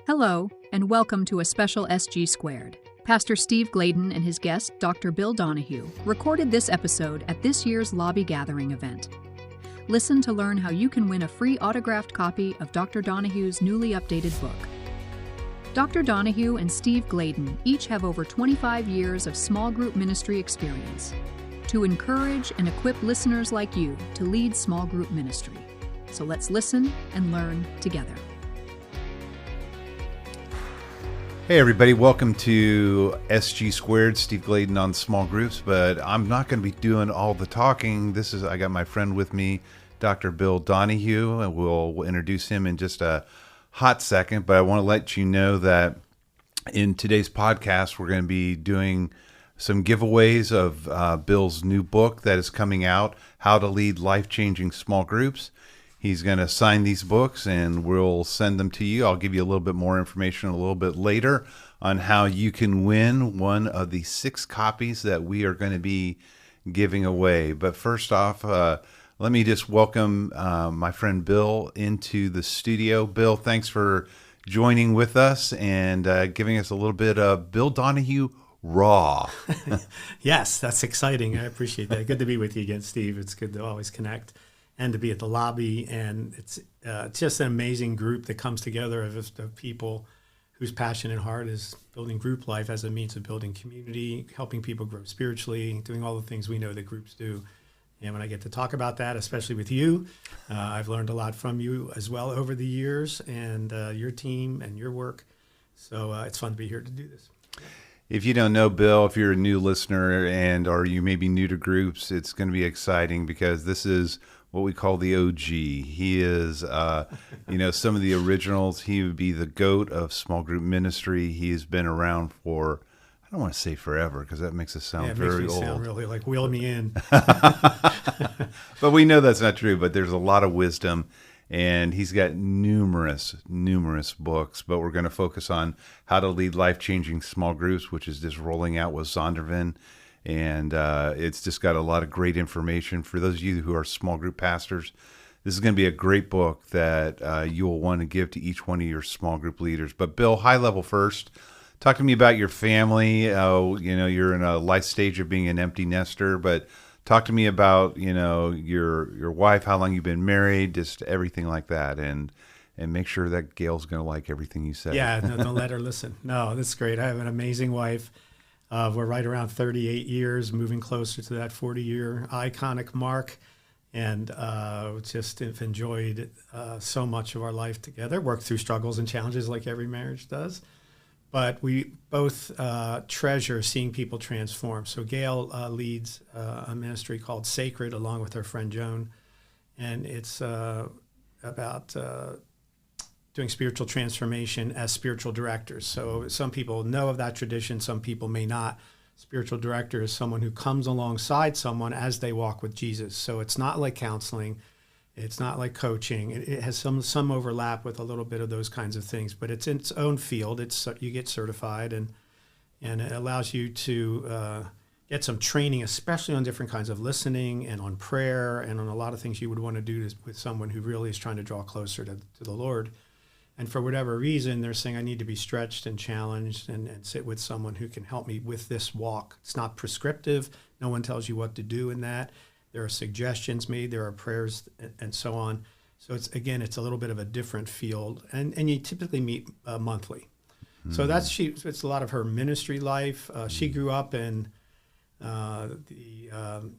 Hello, and welcome to a special SG Squared. Pastor Steve Gladen and his guest, Dr. Bill Donahue, recorded this episode at this year's Lobby Gathering event. Listen to learn how you can win a free autographed copy of Dr. Donahue's newly updated book. Dr. Donahue and Steve Gladen each have over 25 years of small group ministry experience to encourage and equip listeners like you to lead small group ministry. So let's listen and learn together. Hey everybody, welcome to SG Squared, Steve Gladen on small groups, but I'm not going to be doing all the talking. I got my friend with me, Dr. Bill Donahue, and we'll introduce him in just a hot second, but I want to let you know that in today's podcast, we're going to be doing some giveaways of Bill's new book that is coming out, How to Lead Life-Changing Small Groups. He's going to sign these books and we'll send them to you. I'll give you a little bit more information a little bit later on how you can win one of the 6 copies that we are going to be giving away. But first off, let me just welcome my friend Bill into the studio. Bill, thanks for joining with us and giving us a little bit of Bill Donahue Raw. Yes, that's exciting. I appreciate that. Good to be with you again, Steve. It's good to always connect and to be at the lobby. And it's just an amazing group that comes together of people whose passion and heart is building group life as a means of building community, helping people grow spiritually, doing all the things we know that groups do. And when I get to talk about that, especially with you, I've learned a lot from you as well over the years and your team and your work. So it's fun to be here to do this. If you don't know Bill, if you're a new listener or you may be new to groups, it's going to be exciting because this is what we call the OG. He is, some of the originals. He would be the GOAT of small group ministry. He has been around for, I don't want to say forever because that makes us sound very old. Sound really like wheel me in. But we know that's not true, but there's a lot of wisdom. And he's got numerous books, but we're going to focus on how to lead life-changing small groups, which is just rolling out with Zondervan. And it's just got a lot of great information. For those of you who are small group pastors, this is going to be a great book that you'll want to give to each one of your small group leaders. But Bill, high level first, talk to me about your family. You're in a life stage of being an empty nester, but talk to me about, your wife, how long you've been married, just everything like that, and make sure that Gail's going to like everything you say. Yeah, no, don't let her listen. No, that's great. I have an amazing wife. We're right around 38 years, moving closer to that 40-year iconic mark, and just have enjoyed so much of our life together, worked through struggles and challenges like every marriage does. But we both treasure seeing people transform. So Gail leads a ministry called Sacred along with her friend Joan. And it's about doing spiritual transformation as spiritual directors. So some people know of that tradition, some people may not. Spiritual director is someone who comes alongside someone as they walk with Jesus. So it's not like counseling. It's not like coaching. It has some overlap with a little bit of those kinds of things, but it's in its own field. You get certified, and it allows you to get some training, especially on different kinds of listening and on prayer and on a lot of things you would want to do with someone who really is trying to draw closer to the Lord. And for whatever reason, they're saying, I need to be stretched and challenged and sit with someone who can help me with this walk. It's not prescriptive. No one tells you what to do in that. There are suggestions made, there are prayers, and so on. So it's a little bit of a different field, and you typically meet monthly. Mm-hmm. So it's a lot of her ministry life. She grew up in the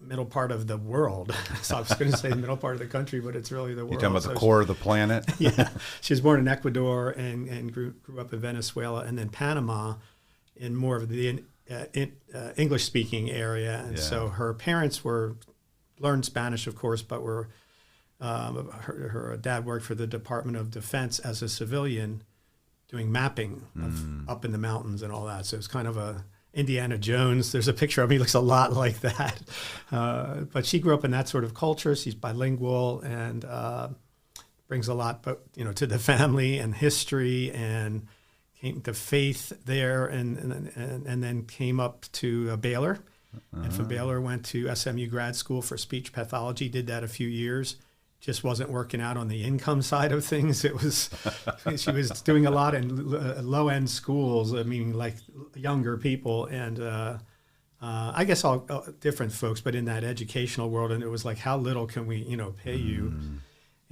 middle part of the world. So I was going to say the middle part of the country, but it's really the world. You're talking about the core of the planet? Yeah. She was born in Ecuador and grew up in Venezuela and then Panama in more of the English-speaking area, and so her parents learned Spanish, of course, but her dad worked for the Department of Defense as a civilian, doing mapping up in the mountains and all that. So it's kind of a Indiana Jones. There's a picture of him. He looks a lot like that. But she grew up in that sort of culture. She's bilingual and brings a lot, to the family and history and came to faith there, and then came up to Baylor, and from Baylor went to SMU grad school for speech pathology. Did that a few years, just wasn't working out on the income side of things. It was, she was doing a lot in low-end schools, meaning like younger people, and I guess all different folks, but in that educational world. And it was like, how little can we, pay you?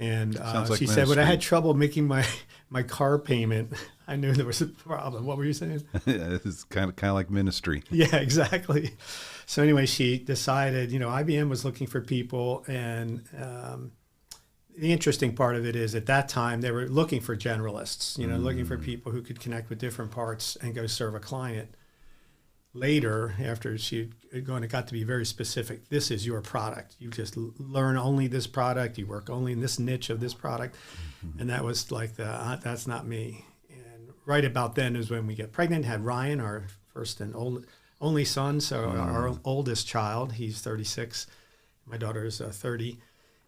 And Like she said, when I had trouble making my car payment, I knew there was a problem. What were you saying? It's kind of like ministry. Yeah, exactly. So anyway, she decided, IBM was looking for people, and the interesting part of it is at that time they were looking for generalists, looking for people who could connect with different parts and go serve a client. Later, after she got to be very specific, this is your product. You just learn only this product. You work only in this niche of this product. And that was like, that's not me. And right about then is when we get pregnant, had Ryan, our first and only son. So our oldest child, he's 36. My daughter is 30.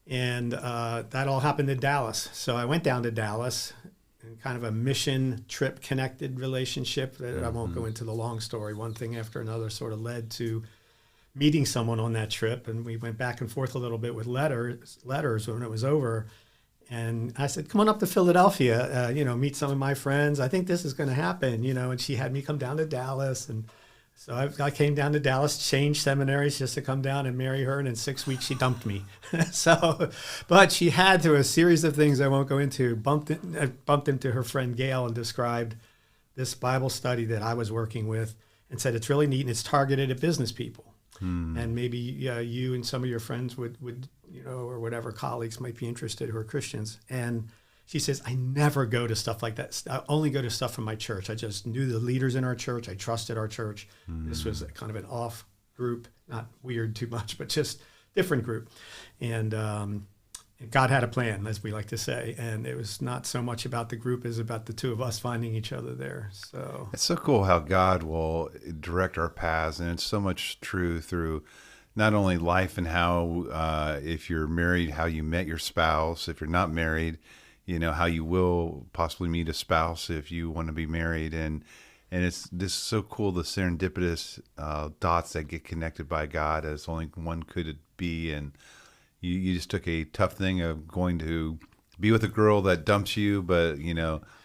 And that all happened in Dallas. So I went down to Dallas, in kind of a mission trip connected relationship that I won't go into the long story. One thing after another sort of led to meeting someone on that trip. And we went back and forth a little bit with letters when it was over. And I said, come on up to Philadelphia, meet some of my friends. I think this is going to happen, and she had me come down to Dallas. And so I came down to Dallas, changed seminaries just to come down and marry her. And in 6 weeks, she dumped me. But she had, through a series of things I won't go into, bumped into her friend Gail and described this Bible study that I was working with and said, it's really neat and it's targeted at business people. And maybe you and some of your friends would, or whatever colleagues might be interested who are Christians. And she says, I never go to stuff like that. I only go to stuff from my church. I just knew the leaders in our church. I trusted our church. This was kind of an off group, not weird too much, but just different group. And God had a plan, as we like to say. And it was not so much about the group as about the two of us finding each other there. So it's so cool how God will direct our paths. And it's so much true through not only life and how, if you're married, how you met your spouse. If you're not married, how you will possibly meet a spouse if you want to be married. And it's this so cool, the serendipitous dots that get connected by God as only one could be. And you just took a tough thing of going to be with a girl that dumps you, but,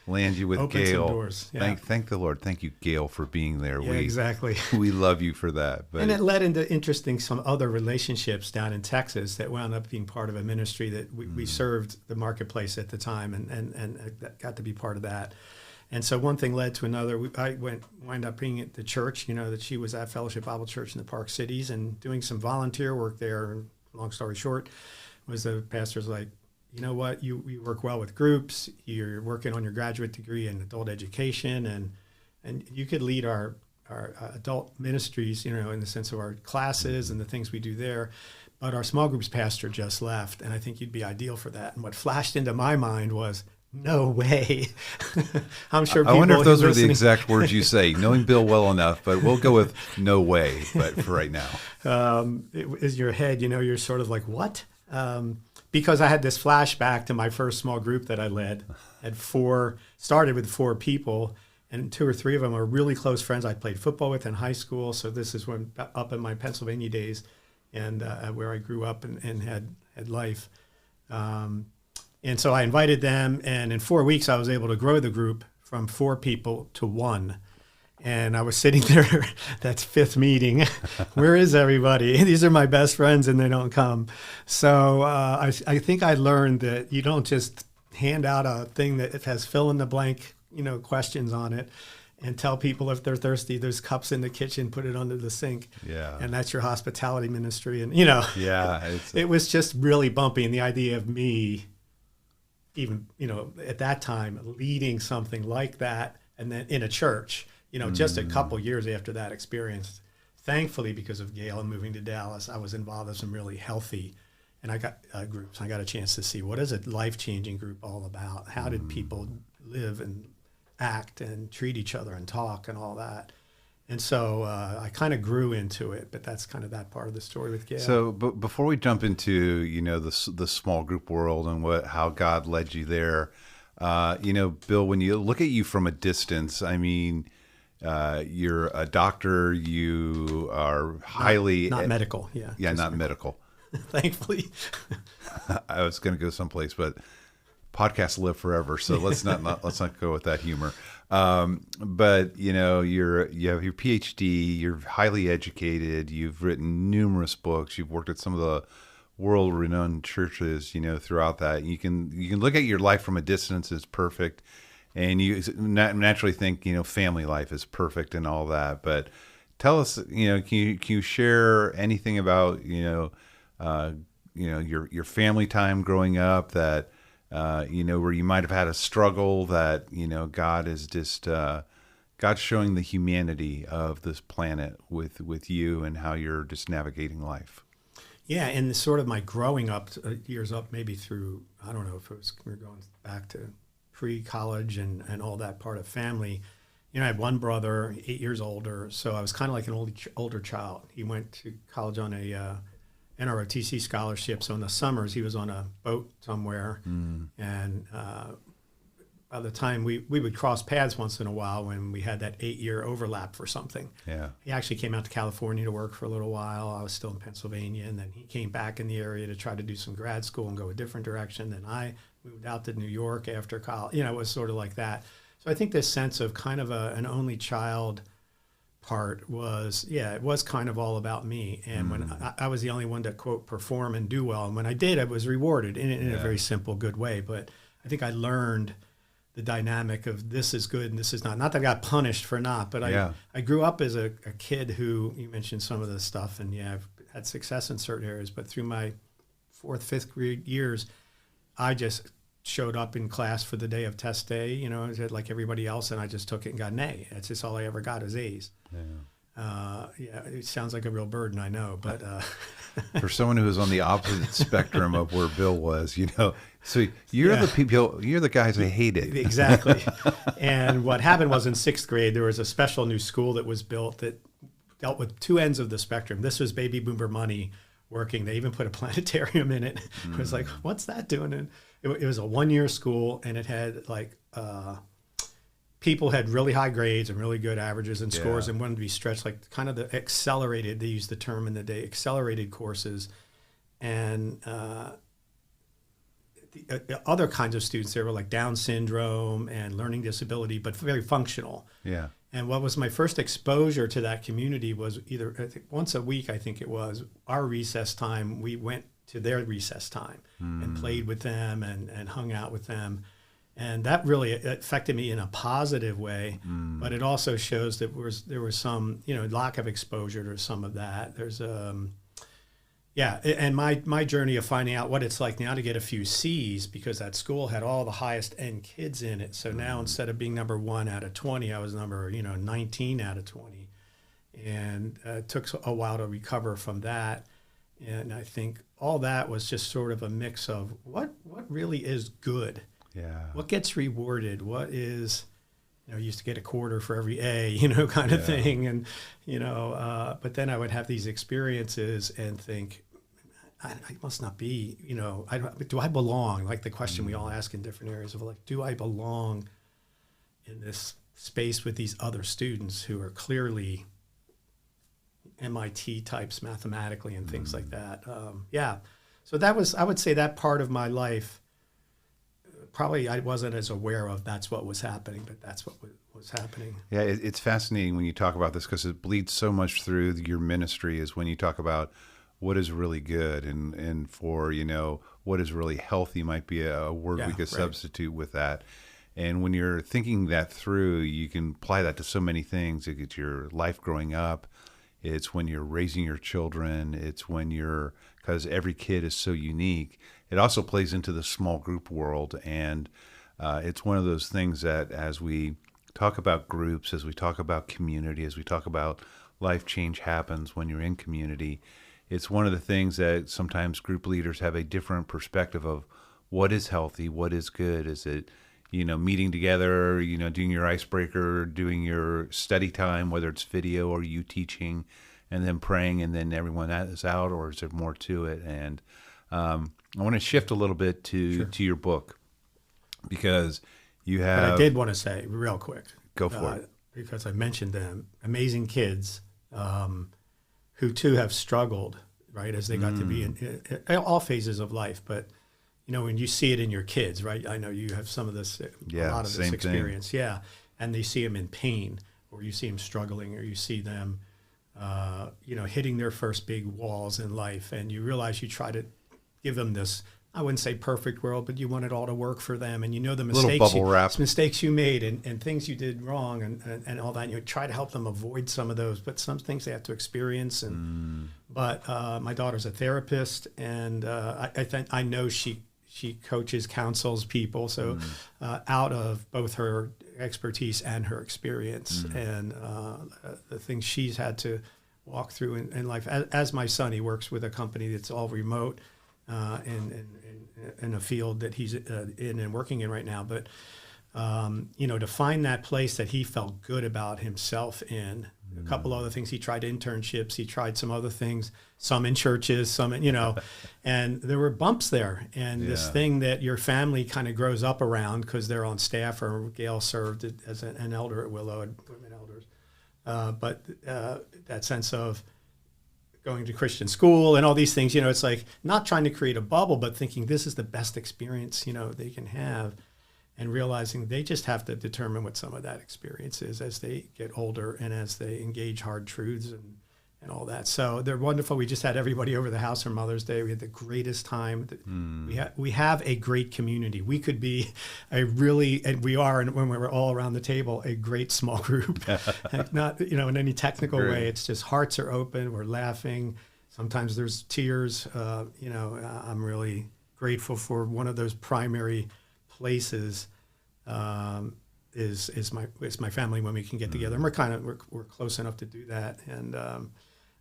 lands you with Opens Gail. some doors. Yeah. Thank the Lord. Thank you, Gail, for being there. Yeah, exactly. We love you for that. But and it led into some other relationships down in Texas that wound up being part of a ministry that we served the marketplace at the time and got to be part of that. And so one thing led to another. I wind up being at the church, that she was at Fellowship Bible Church in the Park Cities and doing some volunteer work there. And long story short, was the pastor's like, you know what, you work well with groups, you're working on your graduate degree in adult education, and you could lead our adult ministries, in the sense of our classes and the things we do there. But our small groups pastor just left, and I think you'd be ideal for that. And what flashed into my mind was, no way. I'm sure people I wonder if those are the listening. exact words you say, knowing Bill well enough, but we'll go with no way, but for right now. It is your head, you're sort of like, what? Because I had this flashback to my first small group that I led. Started with 4 people, and 2 or 3 of them are really close friends I played football with in high school. So this is when up in my Pennsylvania days, and where I grew up and had life. And so I invited them, and in 4 weeks I was able to grow the group from 4 people to 1. And I was sitting there, that's 5th meeting. Where is everybody? These are my best friends and they don't come. So I think I learned that you don't just hand out a thing that has fill in the blank, questions on it and tell people if they're thirsty, there's cups in the kitchen, put it under the sink. Yeah. And that's your hospitality ministry. And, yeah, it was just really bumpy. And the idea of me even, at that time leading something like that and then in a church, just a couple years after that experience, thankfully, because of Gail and moving to Dallas, I was involved in some really healthy, and I got groups. I got a chance to see what is a life-changing group all about? How did people live and act and treat each other and talk and all that? And so I kind of grew into it, but that's kind of that part of the story with Gail. So before we jump into, the small group world and how God led you there, Bill, when you look at you from a distance, I mean, you're a doctor. You are highly not medical, yeah. not medical. thankfully. I was going to go someplace, but podcasts live forever, so let's not let's not go with that humor. But you have your PhD, you're highly educated, you've written numerous books, you've worked at some of the world-renowned churches, throughout that. You can look at your life from a distance as perfect, and you naturally think family life is perfect and all that. But tell us, can you share anything about your family time growing up that where you might have had a struggle that God is just God's showing the humanity of this planet with you and how you're just navigating life. Yeah, and sort of my growing up years up, maybe through, I don't know if we're going back to pre-college and all that part of family. I had one brother, 8 years older, so I was kind of like an older child. He went to college on a NROTC scholarship, so in the summers he was on a boat somewhere, and by the time we would cross paths once in a while when we had that 8-year overlap for something. Yeah. He actually came out to California to work for a little while. I was still in Pennsylvania, and then he came back in the area to try to do some grad school and go a different direction. Then I moved out to New York after college. It was sort of like that. So I think this sense of kind of an only child part was, it was kind of all about me. And when I was the only one to, quote, perform and do well, and when I did, I was rewarded in a very simple, good way. But I think I learned the dynamic of this is good and this is not. Not that I got punished for not, but I grew up as a kid who, you mentioned some of the stuff, and I've had success in certain areas, but through my 4th, 5th grade years, I just showed up in class for the day of test day, like everybody else, and I just took it and got an A. That's just all I ever got is A's. It sounds like a real burden, I know, but for someone who was on the opposite spectrum of where Bill was, so you're the guys I hated. Exactly. And what happened was in 6th grade, there was a special new school that was built that dealt with two ends of the spectrum. This was baby boomer money working. They even put a planetarium in it. It was like, what's that doing? And it was a 1-year school, and it had people had really high grades and really good averages and scores and wanted to be stretched, like kind of the accelerated, they used the term in the day, accelerated courses. And the other kinds of students there were like Down syndrome and learning disability, but very functional. Yeah. And what was my first exposure to that community was either, I think, once a week, I think it was, our recess time, we went to their recess time and played with them and hung out with them. And that really affected me in a positive way, but it also shows that there was some, lack of exposure to some of that. There's and my journey of finding out what it's like now to get a few C's, because that school had all the highest end kids in it. So now instead of being number 1 out of 20, I was number 19 out of 20, and it took a while to recover from that. And I think all that was just sort of a mix of what really is good. Yeah. What gets rewarded? What is, you used to get a quarter for every A, kind of thing. And, but then I would have these experiences and think, I must not be, do I belong? Like the question we all ask in different areas of like, do I belong in this space with these other students who are clearly MIT types mathematically and things like that? So that was, I would say, that part of my life. Probably I wasn't as aware of that's what was happening, but that's what was happening. Yeah, it's fascinating when you talk about this, because it bleeds so much through your ministry, is when you talk about what is really good and for, what is really healthy might be a word we could substitute with that. And when you're thinking that through, you can apply that to so many things. It's your life growing up. It's when you're raising your children. It's when because every kid is so unique. It also plays into the small group world, and it's one of those things that as we talk about groups, as we talk about community, as we talk about life change happens when you're in community, it's one of the things that sometimes group leaders have a different perspective of what is healthy, what is good. Is it, meeting together, doing your icebreaker, doing your study time, whether it's video or you teaching, and then praying, and then everyone is out, or is there more to it? And I want to shift a little bit to your book, because you have. But I did want to say real quick. Go for it. Because I mentioned them, amazing kids who too have struggled right? As they got to be in all phases of life. But, when you see it in your kids, right? I know you have some of this, a lot of this experience. Thing. Yeah. And they see them in pain, or you see them struggling, or you see them, hitting their first big walls in life. And you realize you try to give them this, I wouldn't say perfect world, but you want it all to work for them. And the mistakes you made and things you did wrong and all that. And you try to help them avoid some of those, but some things they have to experience. But my daughter's a therapist, and I know she coaches, counsels people. So out of both her expertise and her experience and the things she's had to walk through in life. As my son, he works with a company that's all remote. In a field that he's in and working in right now. But, to find that place that he felt good about himself in, a couple other things, he tried internships, he tried some other things, some in churches, some, and there were bumps there. And this thing that your family kind of grows up around because they're on staff, or Gail served as an elder at Willow, and women elders. But that sense of going to Christian school and all these things, it's like not trying to create a bubble, but thinking this is the best experience, they can have, and realizing they just have to determine what some of that experience is as they get older and as they engage hard truths and all that. So they're wonderful. We just had everybody over the house for Mother's Day. We had the greatest time. We have a great community. We could be and we are, and when we're all around the table, a great small group. Not, in any technical way. It's just hearts are open. We're laughing. Sometimes there's tears. I'm really grateful for one of those primary places. Is my family when we can get together, and we're close enough to do that. And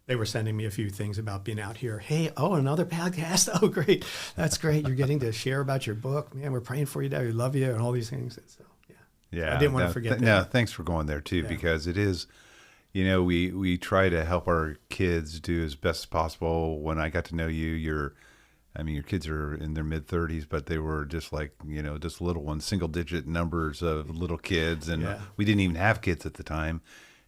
they were sending me a few things about being out here. Hey, another podcast. Oh, great. That's great. You're getting to share about your book. Man, we're praying for you, Dad. We love you, and all these things. And so, I didn't want to forget that. No, thanks for going there, too, because it is, we try to help our kids do as best as possible. When I got to know you, your kids are in their mid-30s, but they were just like, just little ones, single-digit numbers of little kids, and we didn't even have kids at the time.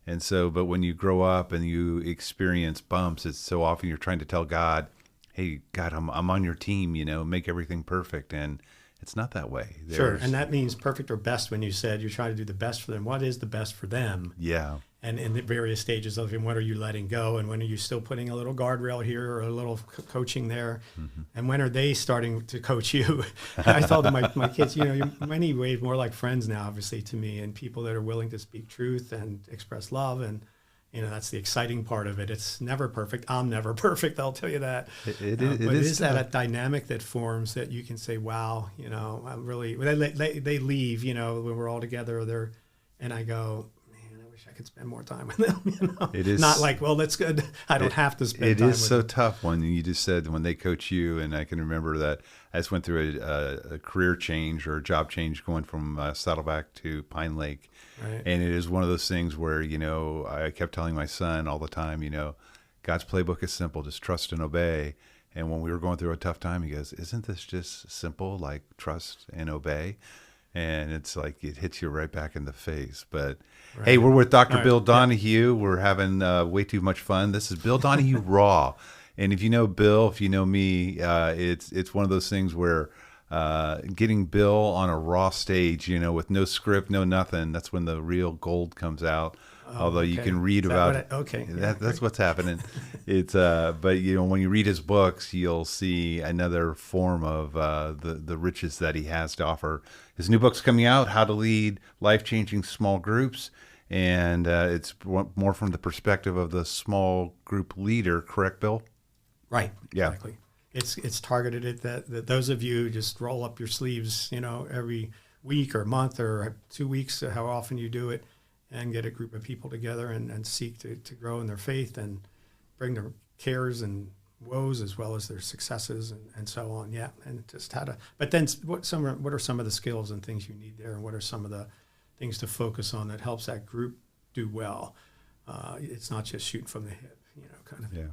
And so, but when you grow up and you experience bumps, it's so often you're trying to tell God, hey, God, I'm on your team, make everything perfect. And it's not that way. Sure. And that means perfect or best when you said you try to do the best for them. What is the best for them? Yeah. And in the various stages of it, when are you letting go? And when are you still putting a little guardrail here or a little coaching there? And when are they starting to coach you? I told them, my kids, you're in many ways more like friends now, obviously, to me, and people that are willing to speak truth and express love. And, that's the exciting part of it. It's never perfect. I'm never perfect, I'll tell you that. But it is that dynamic that forms that you can say, wow, I'm really, they leave, when we're all together, and I go, I could spend more time with them. It is not like, well, that's good. I don't have to spend time with them. It is so tough when you just said when they coach you, and I can remember that I just went through a career change or a job change going from Saddleback to Pine Lake. Right. And it is one of those things where, I kept telling my son all the time, God's playbook is simple, just trust and obey. And when we were going through a tough time, he goes, isn't this just simple, like trust and obey? And it's like it hits you right back in the face. But hey, we're with Dr. Bill Donahue. We're having way too much fun. This is Bill Donahue Raw. And if you know Bill, if you know me, it's one of those things where getting Bill on a raw stage, with no script, no nothing, that's when the real gold comes out. Although you can read about that's what's happening. It's but when you read his books, you'll see another form of the riches that he has to offer. His new book's coming out, How to Lead Life-Changing Small Groups, and it's more from the perspective of the small group leader. Correct, Bill? Right. Yeah. Exactly. It's targeted at that those of you just roll up your sleeves, every week or month or 2 weeks, how often you do it, and get a group of people together and seek to grow in their faith and bring their cares and woes as well as their successes and so on. Yeah, and just how to. But then, what are some of the skills and things you need there, and what are some of the things to focus on that helps that group do well? It's not just shooting from the hip, kind of. Yeah,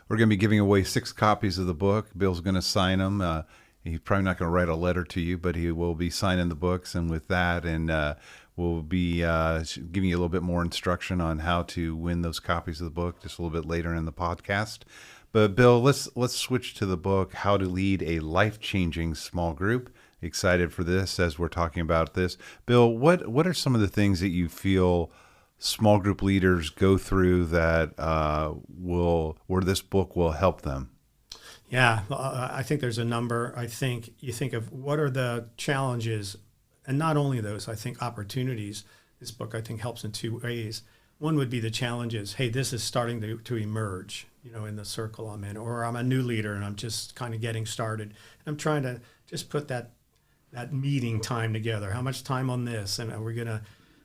we're going to be giving away 6 copies of the book. Bill's going to sign them. He's probably not going to write a letter to you, but he will be signing the books, and with that, we'll be giving you a little bit more instruction on how to win those copies of the book just a little bit later in the podcast. But Bill, let's switch to the book, How to Lead a Life-Changing Small Group. Excited for this as we're talking about this. Bill, what are some of the things that you feel small group leaders go through that where this book will help them? Yeah, I think there's a number. I think you think of what are the challenges, and not only those, I think opportunities. This book, I think, helps in two ways. One would be the challenges. Hey, this is starting to emerge, in the circle I'm in, or I'm a new leader and I'm just kind of getting started. I'm trying to just put that meeting time together. How much time on this, and are we going to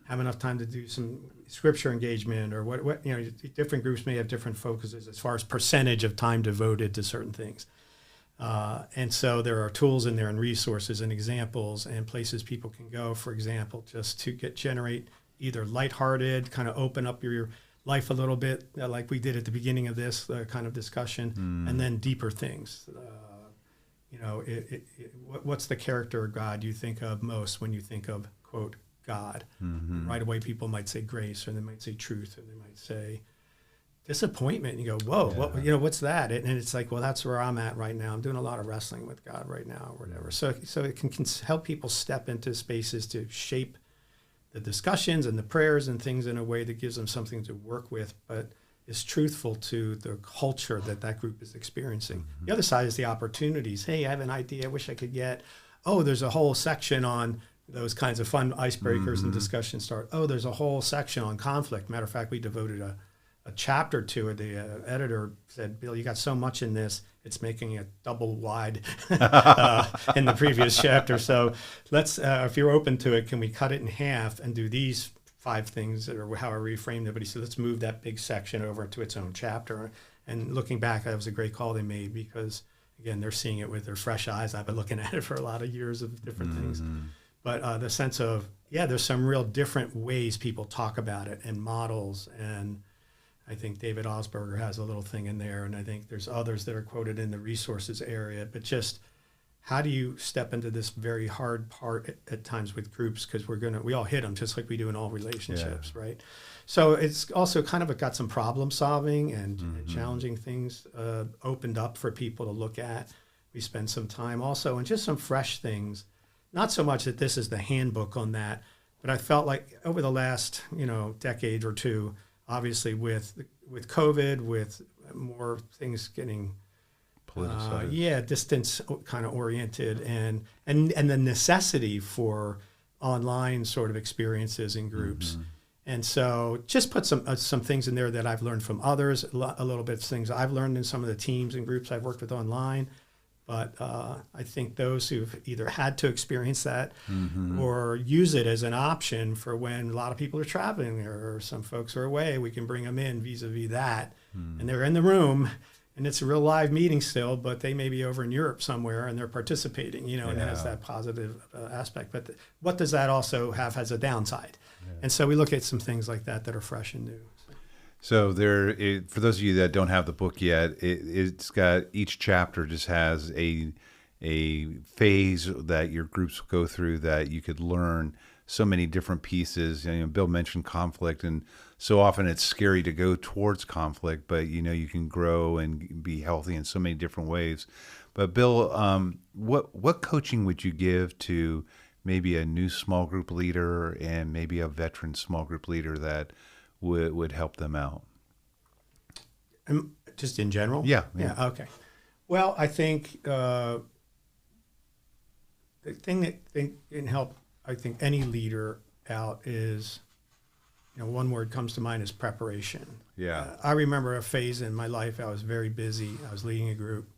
have enough time to do some scripture engagement, or what? Different groups may have different focuses as far as percentage of time devoted to certain things. And so there are tools in there and resources and examples and places people can go, for example, just to generate either lighthearted, kind of open up your life a little bit, like we did at the beginning of this kind of discussion, and then deeper things. What's the character of God you think of most when you think of, quote, God? Mm-hmm. Right away, people might say grace, or they might say truth, or they might say disappointment. And you go, whoa, what's that? And it's like, well, that's where I'm at right now. I'm doing a lot of wrestling with God right now, or whatever. So it can help people step into spaces to shape the discussions and the prayers and things in a way that gives them something to work with, but is truthful to the culture that group is experiencing. Mm-hmm. The other side is the opportunities. Hey, I have an idea I wish I could get. Oh, there's a whole section on those kinds of fun icebreakers and discussion start. Oh, there's a whole section on conflict. Matter of fact, we devoted a chapter to it. The editor said, Bill, you got so much in this, it's making it double wide in the previous chapter. So let's, if you're open to it, can we cut it in half and do these 5 things, or however you framed it? But he said, let's move that big section over to its own chapter. And looking back, that was a great call they made, because, again, they're seeing it with their fresh eyes. I've been looking at it for a lot of years of different things. But the sense of, there's some real different ways people talk about it and models. And I think David Osberger has a little thing in there. And I think there's others that are quoted in the resources area. But just how do you step into this very hard part at times with groups? Because we all hit them just like we do in all relationships, right? So it's also kind of got some problem solving and challenging things opened up for people to look at. We spend some time also, and just some fresh things. Not so much that this is the handbook on that, but I felt like over the last, decade or two, obviously with COVID, with more things getting politicized, distance kind of oriented, and the necessity for online sort of experiences in groups. And so just put some things in there that I've learned from others, a little bit of things I've learned in some of the teams and groups I've worked with online. But I think those who've either had to experience that or use it as an option for when a lot of people are traveling, or some folks are away, we can bring them in vis-a-vis that. And they're in the room, and it's a real live meeting still, but they may be over in Europe somewhere and they're participating, and it has that positive aspect. But what does that also have as a downside? Yeah. And so we look at some things like that are fresh and new. So for those of you that don't have the book yet, it's got, each chapter just has a phase that your groups go through that you could learn so many different pieces. Bill mentioned conflict, and so often it's scary to go towards conflict, but you can grow and be healthy in so many different ways. But Bill, what coaching would you give to maybe a new small group leader and maybe a veteran small group leader that would help them out? Just in general? Yeah. Okay. Well, I think the thing that can help, I think, any leader out is, one word comes to mind is preparation. Yeah. I remember a phase in my life, I was very busy. I was leading a group.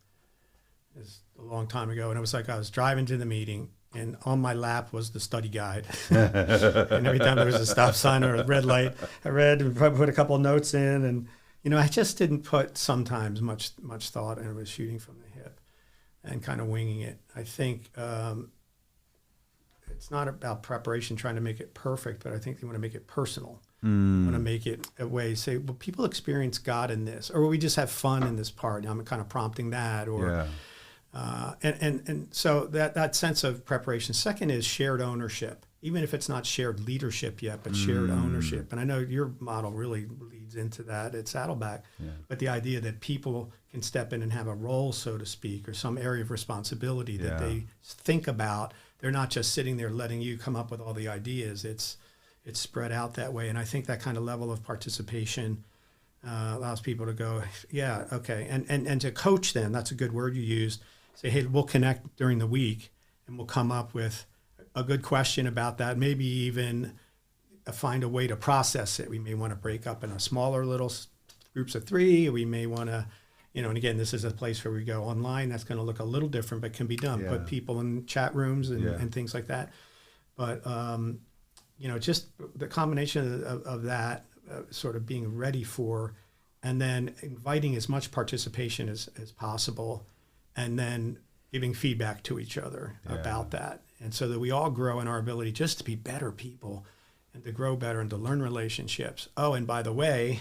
It was a long time ago, and it was like I was driving to the meeting, and on my lap was the study guide. And every time there was a stop sign or a red light, I read and put a couple of notes in. And, I just didn't put sometimes much thought, and I was shooting from the hip and kind of winging it. I think it's not about preparation, trying to make it perfect, but I think you want to make it personal. You want to make it a way, say, well, people experience God in this, or we just have fun in this part. I'm kind of prompting that, or... Yeah. And so that sense of preparation. Second is shared ownership, even if it's not shared leadership yet, but shared ownership. And I know your model really leads into that at Saddleback, but the idea that people can step in and have a role, so to speak, or some area of responsibility that they think about. They're not just sitting there letting you come up with all the ideas. It's spread out that way. And I think that kind of level of participation allows people to go, yeah, okay. And to coach them, that's a good word you used. Say, hey, we'll connect during the week and we'll come up with a good question about that. Maybe even find a way to process it. We may want to break up in a smaller little groups of 3. Or we may want to, and again, this is a place where we go online. That's going to look a little different, but can be done. Yeah. Put people in chat rooms and things like that. But, just the combination of that sort of being ready for, and then inviting as much participation as possible, and then giving feedback to each other about that. And so that we all grow in our ability just to be better people and to grow better and to learn relationships. Oh, and by the way,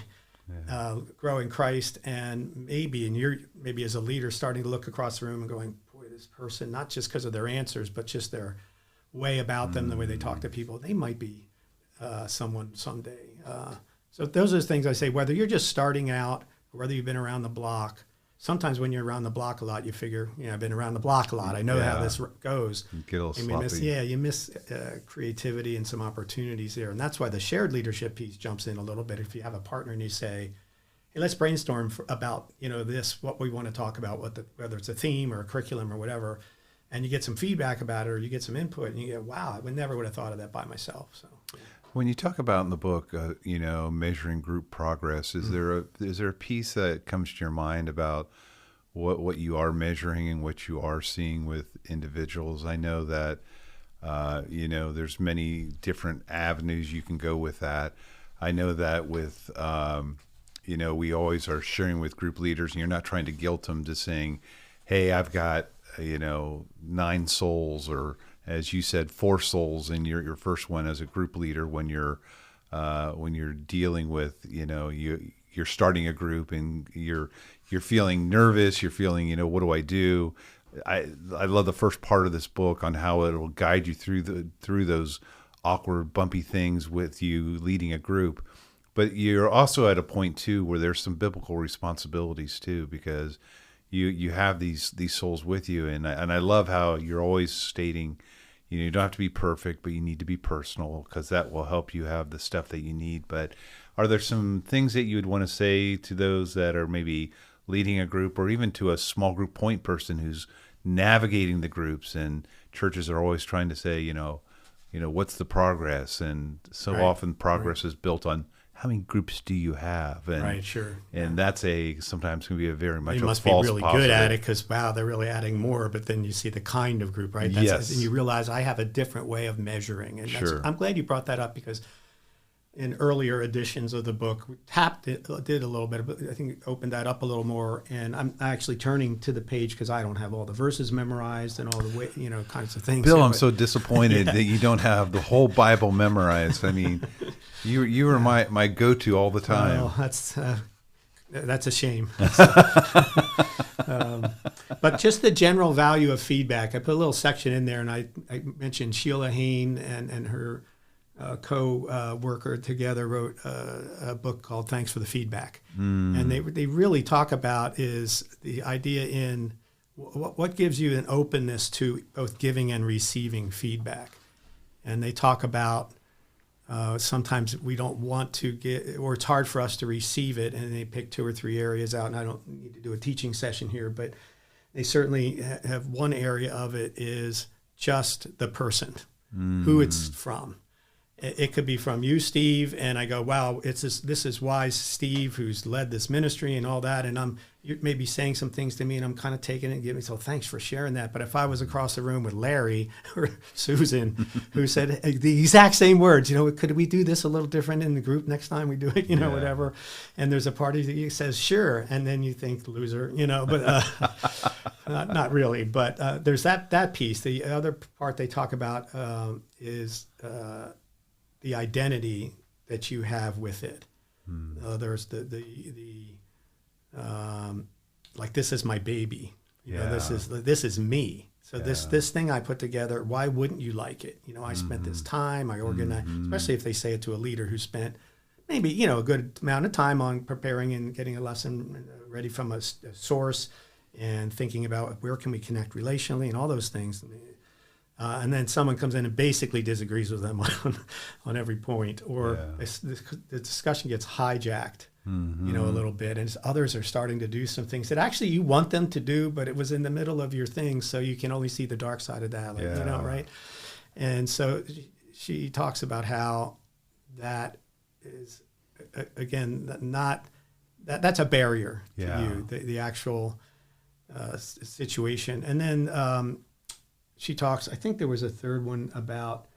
grow in Christ, and maybe as a leader starting to look across the room and going, boy, this person, not just because of their answers, but just their way about them, the way they talk to people, they might be someone someday. So those are the things I say, whether you're just starting out or whether you've been around the block. Sometimes when you're around the block a lot, you figure, I've been around the block a lot. I know how this goes. You get a little sloppy. You miss creativity and some opportunities there. And that's why the shared leadership piece jumps in a little bit. If you have a partner and you say, hey, let's brainstorm about, this, what we want to talk about, whether it's a theme or a curriculum or whatever, and you get some feedback about it or you get some input and you go, wow, I never would have thought of that by myself. So. When you talk about in the book, measuring group progress, is there a piece that comes to your mind about what you are measuring and what you are seeing with individuals? I know that there's many different avenues you can go with that. I know that with we always are sharing with group leaders, and you're not trying to guilt them to saying, hey, I've got 9 souls, or as you said, 4 souls in your first one as a group leader when you're dealing with, you're starting a group and you're feeling nervous, you're feeling, what do I do? I love the first part of this book on how it will guide you through those awkward, bumpy things with you leading a group. But you're also at a point too where there's some biblical responsibilities too, because you have these souls with you, and I love how you're always stating, you don't have to be perfect, but you need to be personal, because that will help you have the stuff that you need. But are there some things that you would want to say to those that are maybe leading a group, or even to a small group point person who's navigating the groups? And churches are always trying to say, what's the progress? And so often progress is built on how many groups do you have? And, sure. And that's sometimes can be a very much you a must false be really positive. good at it, because, wow, they're really adding more. But then you see the kind of group, right? Yes. And you realize I have a different way of measuring. And Sure. I'm glad you brought that up, because in earlier editions of the book, we did a little bit, but I think it opened that up a little more. And I'm actually turning to the page because I don't have all the verses memorized and all the way, kinds of things. Bill, I'm so disappointed that you don't have the whole Bible memorized. I mean, you were my go-to all the time. Well, that's a shame. But just the general value of feedback. I put a little section in there, and I mentioned Sheila Hain and her co-worker together wrote a book called Thanks for the Feedback. And they really talk about is the idea in what gives you an openness to both giving and receiving feedback. And they talk about sometimes we don't want to get, or it's hard for us to receive it, and they pick 2 or 3 areas out, and I don't need to do a teaching session here, but they certainly have one area of it is just the person, who it's from. It could be from you, Steve, and I go, wow, this is wise Steve, who's led this ministry and all that, and you may be saying some things to me, and I'm kind of taking it and giving, so thanks for sharing that. But if I was across the room with Larry or Susan, who said the exact same words, could we do this a little different in the group next time we do it, whatever, and there's a party that says, sure, and then you think, loser, but not really. But there's that piece. The other part they talk about is the identity that you have with it. There's the like, this is my baby. You know, this is me. So this thing I put together, why wouldn't you like it? You know, I spent this time, I organized, especially if they say it to a leader who spent maybe, you know, a good amount of time on preparing and getting a lesson ready from a source and thinking about where can we connect relationally and all those things. And then someone comes in and basically disagrees with them on every point, or the discussion gets hijacked, you know, a little bit, and others are starting to do some things that actually you want them to do, but it was in the middle of your thing, so you can only see the dark side of that, like, you know, right? And so she talks about how that is, again, that's a barrier to you, the actual situation. And then she talks, I think there was a third one about,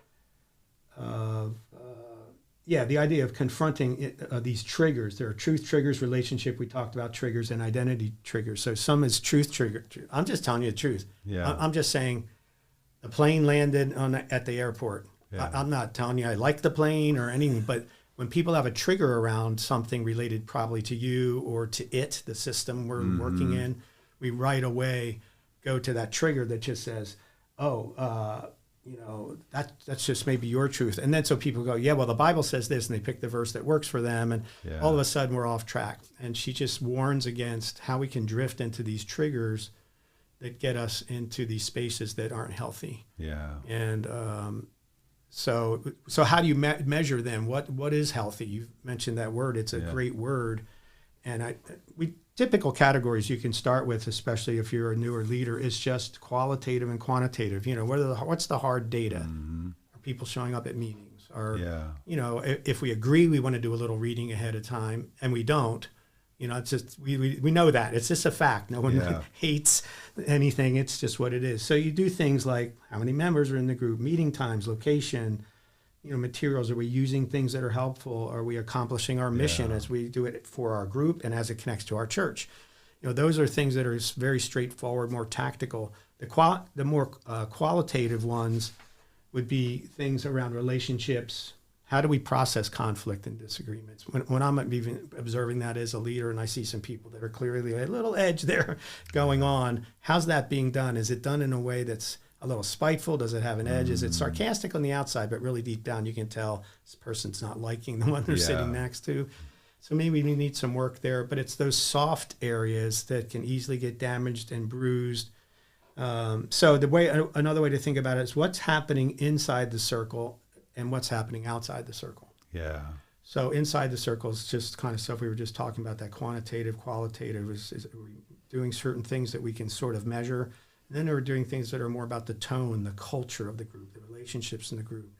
the idea of confronting these triggers. There are truth triggers, relationship, we talked about triggers, and identity triggers. So some is truth trigger. I'm just telling you the truth. I'm just saying the plane landed at the airport. I'm not telling you I like the plane or anything, but when people have a trigger around something related probably to you or to it, the system we're working in, we right away go to that trigger that just says, you know, that's just maybe your truth. And then so people go, yeah, well, the Bible says this, and they pick the verse that works for them, and all of a sudden we're off track. And she just warns against how we can drift into these triggers that get us into these spaces that aren't healthy. And so how do you measure then? What is healthy? You've mentioned that word. It's a great word. And typical categories you can start with, especially if you're a newer leader, is just qualitative and quantitative. You know, what's the hard data? Are people showing up at meetings? Or, you know, if we agree we want to do a little reading ahead of time and we don't, you know, it's just, we know that. It's just a fact. No one hates anything. It's just what it is. So you do things like how many members are in the group, meeting times, location, you know, materials. Are we using things that are helpful? Are we accomplishing our mission as we do it for our group and as it connects to our church? You know, those are things that are very straightforward, more tactical. The more qualitative ones would be things around relationships. How do we process conflict and disagreements? When I'm even observing that as a leader and I see some people that are clearly a little edge there going on, how's that being done? Is it done in a way that's a little spiteful? Does it have an edge? Is it sarcastic on the outside, but really deep down you can tell this person's not liking the one they're sitting next to? So maybe we need some work there, but it's those soft areas that can easily get damaged and bruised. So another way to think about it is what's happening inside the circle and what's happening outside the circle. So inside the circle is just kind of stuff we were just talking about, that quantitative, qualitative, is doing certain things that we can sort of measure. And then we're doing things that are more about the tone, the culture of the group, the relationships in the group.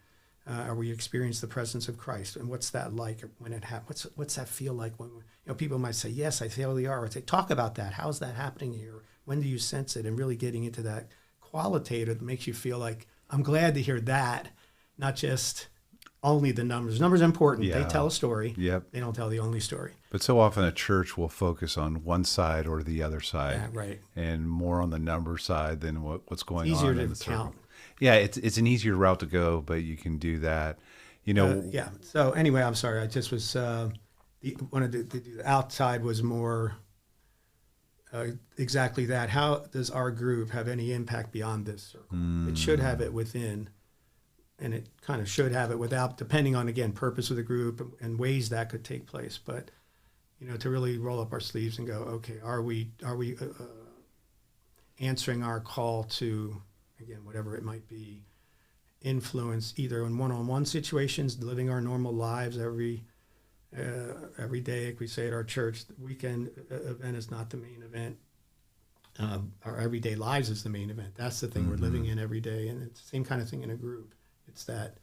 Are we experience the presence of Christ? And what's that like when it happens? What's that feel like when, you know, people might say, yes, I feel they are. Or say, talk about that. How's that happening here? When do you sense it? And really getting into that qualitative that makes you feel like, I'm glad to hear that, not just only the numbers. Numbers are important. They tell a story. They don't tell the only story. But so often a church will focus on one side or the other side. Right. And more on the number side than what's going on. Easier to count. It's an easier route to go, but you can do that. You know. So anyway, I'm sorry. I just was wanted to do the outside was more exactly that. How does our group have any impact beyond this circle? It should have it within. And it kind of should have it without, depending on, again, purpose of the group and ways that could take place. But, you know, to really roll up our sleeves and go, okay, are we answering our call to, again, whatever it might be, influence either in one-on-one situations, living our normal lives every day, like we say at our church. The weekend event is not the main event. Our everyday lives is the main event. That's the thing we're living in every day, and it's the same kind of thing in a group. It's that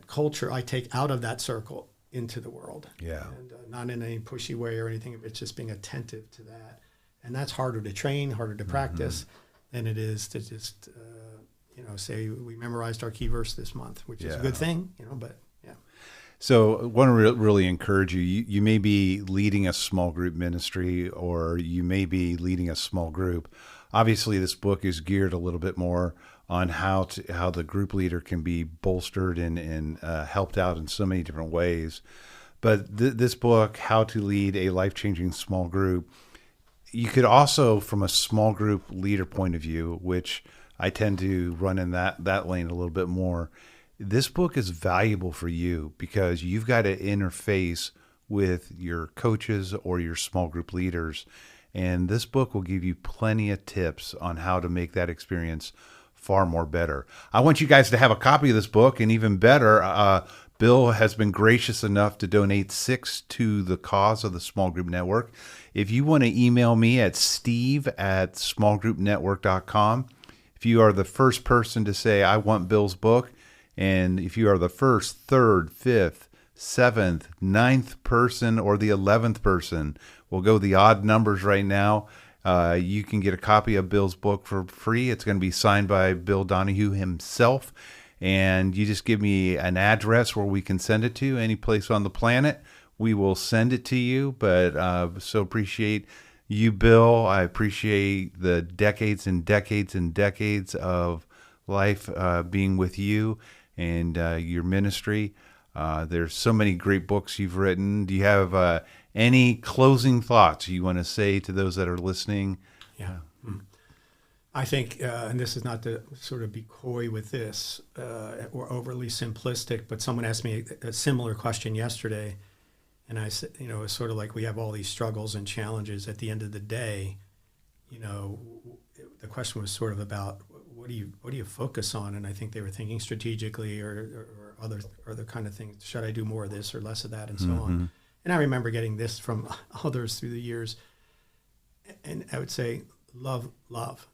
culture I take out of that circle into the world. And not in any pushy way or anything. It's just being attentive to that. And that's harder to train, harder to practice than it is to just, say we memorized our key verse this month, which is a good thing, but yeah. So I want to really encourage you. You may be leading a small group ministry, or you may be leading a small group. Obviously, this book is geared a little bit more on how the group leader can be bolstered and helped out in so many different ways. But this book, How to Lead a Life-Changing Small Group, you could also, from a small group leader point of view, which I tend to run in that lane a little bit more, this book is valuable for you because you've got to interface with your coaches or your small group leaders. And this book will give you plenty of tips on how to make that experience far more better. I want you guys to have a copy of this book, and even better, Bill has been gracious enough to donate 6 to the cause of the Small Group Network. If you want to email me at steve@smallgroupnetwork.com, if you are the first person to say, I want Bill's book, and if you are the first, third, fifth, 7th, 9th person, or the 11th person, we'll go the odd numbers right now. You can get a copy of Bill's book for free. It's going to be signed by Bill Donahue himself. And you just give me an address where we can send it to, any place on the planet. We will send it to you. But so appreciate you, Bill. I appreciate the decades and decades and decades of life being with you and your ministry. There's so many great books you've written. Do you have any closing thoughts you want to say to those that are listening? Yeah. I think, and this is not to sort of be coy with this or overly simplistic, but someone asked me a similar question yesterday. And I said, it's sort of like we have all these struggles and challenges. At the end of the day, the question was sort of about what do you focus on? And I think they were thinking strategically or other kind of things. Should I do more of this or less of that, and so on? And I remember getting this from others through the years. And I would say, love.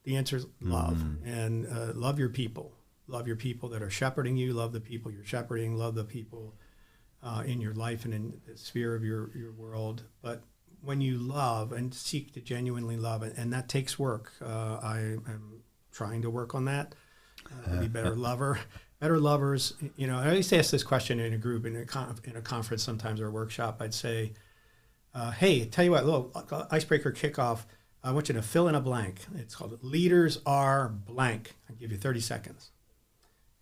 The answer is love. And love your people. Love your people that are shepherding you. Love the people you're shepherding. Love the people in your life and in the sphere of your world. But when you love and seek to genuinely love, and that takes work. I am trying to work on that. To be better lover. Better lovers. I used to ask this question in a group, in a conference sometimes, or a workshop. I'd say, hey, tell you what, little icebreaker kickoff. I want you to fill in a blank. It's called Leaders Are Blank. I'll give you 30 seconds.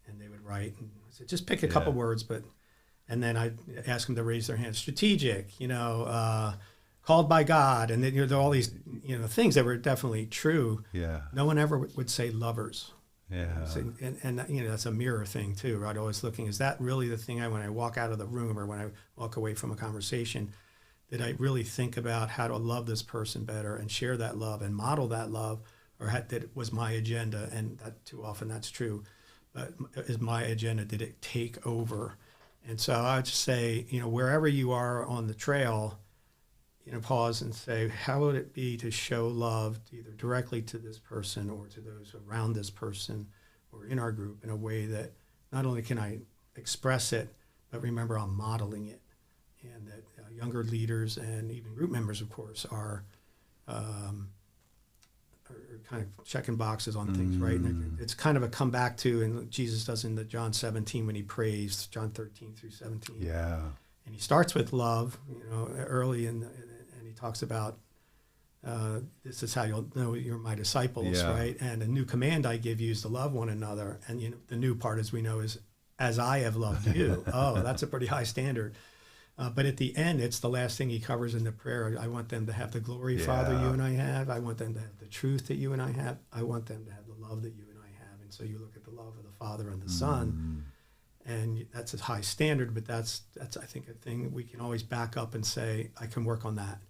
And they would write. And I said, just pick a couple words. And then I'd ask them to raise their hand. Strategic, called by God. And then there are all these things that were definitely true. Yeah. No one ever would say lovers. Yeah. And that's a mirror thing too, right? Always looking, is that really the thing when I walk out of the room or when I walk away from a conversation, did I really think about how to love this person better and share that love and model that love, or that was my agenda? And that too often that's true, but is my agenda, did it take over? And so I'd just say, wherever you are on the trail, pause and say, how would it be to show love either directly to this person or to those around this person or in our group in a way that not only can I express it, but remember I'm modeling it. And that younger leaders and even group members, of course, are kind of checking boxes on things, right? And it's kind of a comeback to, and Jesus does in the John 17 when he prays, John 13 through 17. Yeah. And he starts with love, early and he talks about this is how you'll know you're my disciples, right? And a new command I give you is to love one another. And the new part, as we know, is as I have loved you. Oh, that's a pretty high standard. But at the end, it's the last thing he covers in the prayer. I want them to have the glory, Father, you and I have. I want them to have the truth that you and I have. I want them to have the love that you and I have. And so you look at the love of the Father and the Son, and that's a high standard, but that's I think, a thing that we can always back up and say, I can work on that.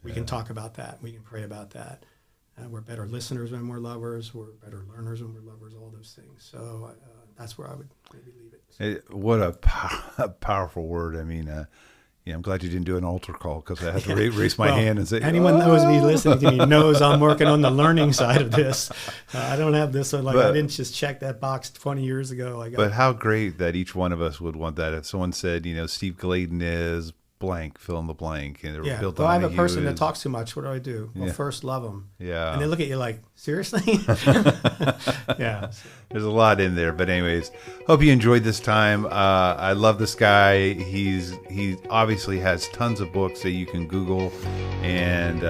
We can talk about that. We can pray about that. We're better listeners when we're lovers. We're better learners when we're lovers, all those things. So that's where I would maybe leave it. So. What a powerful word. I mean, I'm glad you didn't do an altar call, because I had to raise my hand and say, anyone knows me listening to me knows I'm working on the learning side of this. I don't have this one. I didn't just check that box 20 years ago. But how great that each one of us would want that. If someone said, Steve Gladen is blank, fill in the blank. And Bill I have a person that talks too much. What do I do? Well, first love them. Yeah. And they look at you like, seriously? Yeah. There's a lot in there. But anyways, hope you enjoyed this time. I love this guy. He obviously has tons of books that you can Google and,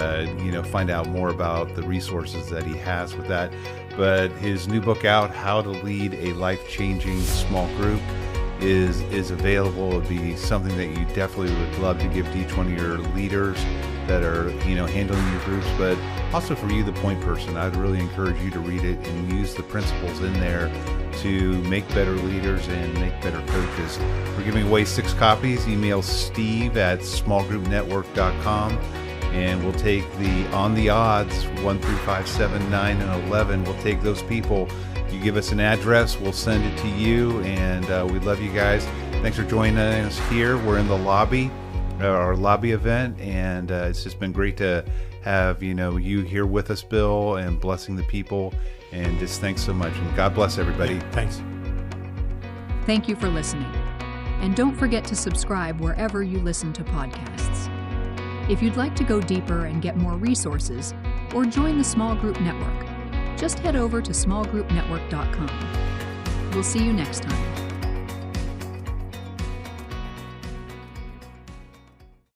find out more about the resources that he has with that. But his new book out, How to Lead a Life-Changing Small Group, is available. It'd be something that you definitely would love to give to each one of your leaders. that are, handling your groups, but also for you, the point person. I'd really encourage you to read it and use the principles in there to make better leaders and make better coaches. We're giving away 6 copies. Email steve@smallgroupnetwork.com, and we'll take on the odds 1 through 5, 7, 9, and 11. We'll take those people. You give us an address, we'll send it to you, and we love you guys. Thanks for joining us here. We're in the lobby, our lobby event, and it's just been great to have you here with us, Bill, and blessing the people. And just thanks so much, and God bless everybody. Thanks. Thank you for listening. And don't forget to subscribe wherever you listen to podcasts. If you'd like to go deeper and get more resources, or join the Small Group Network, just head over to smallgroupnetwork.com. We'll see you next time.